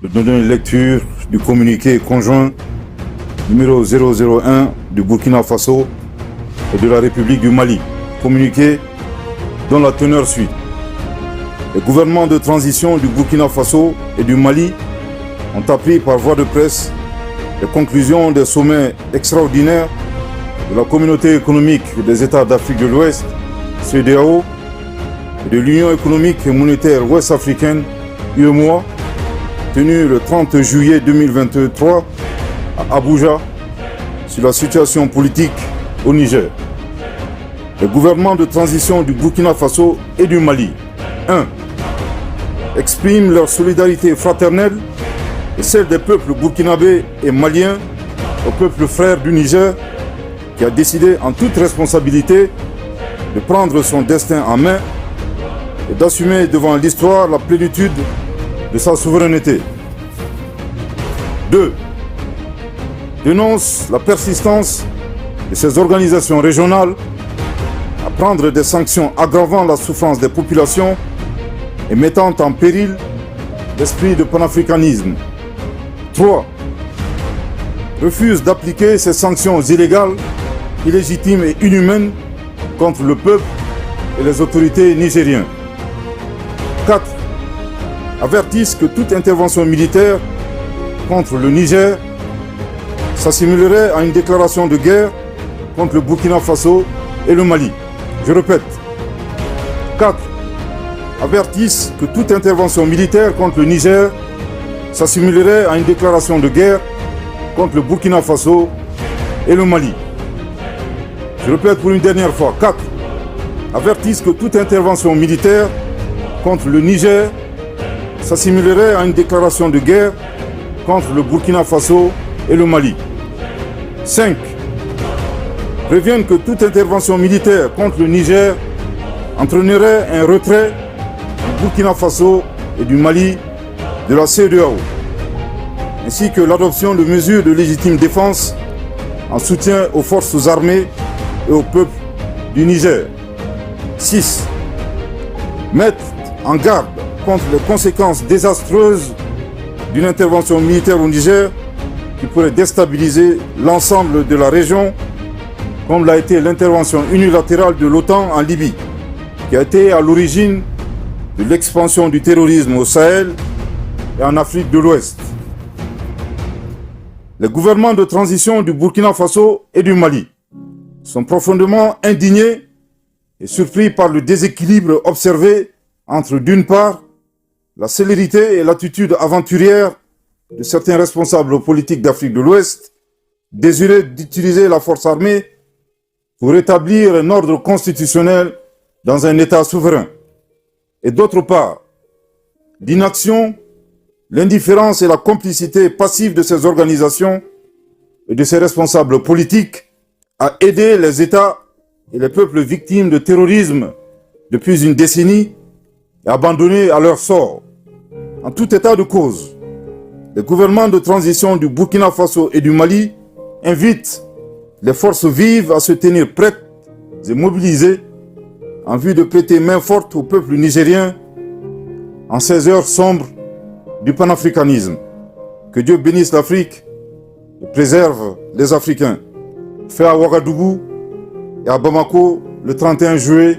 de donner lecture du communiqué conjoint numéro 001 du Burkina Faso et de la République du Mali. Communiqué dont la teneur suit. Les gouvernements de transition du Burkina Faso et du Mali ont appris par voie de presse les conclusions des sommets extraordinaires de la Communauté économique des États d'Afrique de l'Ouest, CEDEAO, et de l'Union économique et monétaire ouest-africaine, UEMOA, tenu le 30 juillet 2023 à Abuja, sur la situation politique au Niger. Les gouvernements de transition du Burkina Faso et du Mali, 1. Expriment leur solidarité fraternelle et celle des peuples burkinabés et maliens au peuple frère du Niger qui a décidé en toute responsabilité de prendre son destin en main et d'assumer devant l'histoire la plénitude de sa souveraineté. 2. Dénonce la persistance de ces organisations régionales à prendre des sanctions aggravant la souffrance des populations et mettant en péril l'esprit de panafricanisme. 3. Refuse d'appliquer ces sanctions illégales, illégitimes et inhumaines contre le peuple et les autorités nigériennes. 4. Avertissent que toute intervention militaire contre le Niger s'assimilerait à une déclaration de guerre contre le Burkina Faso et le Mali. Je répète. 4. Avertissent que toute intervention militaire contre le Niger s'assimilerait à une déclaration de guerre contre le Burkina Faso et le Mali. Je répète pour une dernière fois. 4. Avertissent que toute intervention militaire contre le Niger s'assimilerait à une déclaration de guerre contre le Burkina Faso et le Mali. 5. Préviennent que toute intervention militaire contre le Niger entraînerait un retrait du Burkina Faso et du Mali de la CEDEAO, ainsi que l'adoption de mesures de légitime défense en soutien aux forces armées et au peuple du Niger. 6. Mettre en garde contre les conséquences désastreuses d'une intervention militaire au Niger qui pourrait déstabiliser l'ensemble de la région, comme l'a été l'intervention unilatérale de l'OTAN en Libye, qui a été à l'origine de l'expansion du terrorisme au Sahel et en Afrique de l'Ouest. Les gouvernements de transition du Burkina Faso et du Mali sont profondément indignés et surpris par le déséquilibre observé entre, d'une part, la célérité et l'attitude aventurière de certains responsables politiques d'Afrique de l'Ouest, désireux d'utiliser la force armée pour établir un ordre constitutionnel dans un État souverain, et d'autre part, l'inaction, l'indifférence et la complicité passive de ces organisations et de ces responsables politiques à aider les États et les peuples victimes de terrorisme depuis une décennie et abandonnés à leur sort. En tout état de cause, les gouvernements de transition du Burkina Faso et du Mali invitent les forces vives à se tenir prêtes et mobilisées en vue de prêter main forte au peuple nigérien en ces heures sombres du panafricanisme. Que Dieu bénisse l'Afrique et préserve les Africains. Fait à Ouagadougou et à Bamako le 31 juillet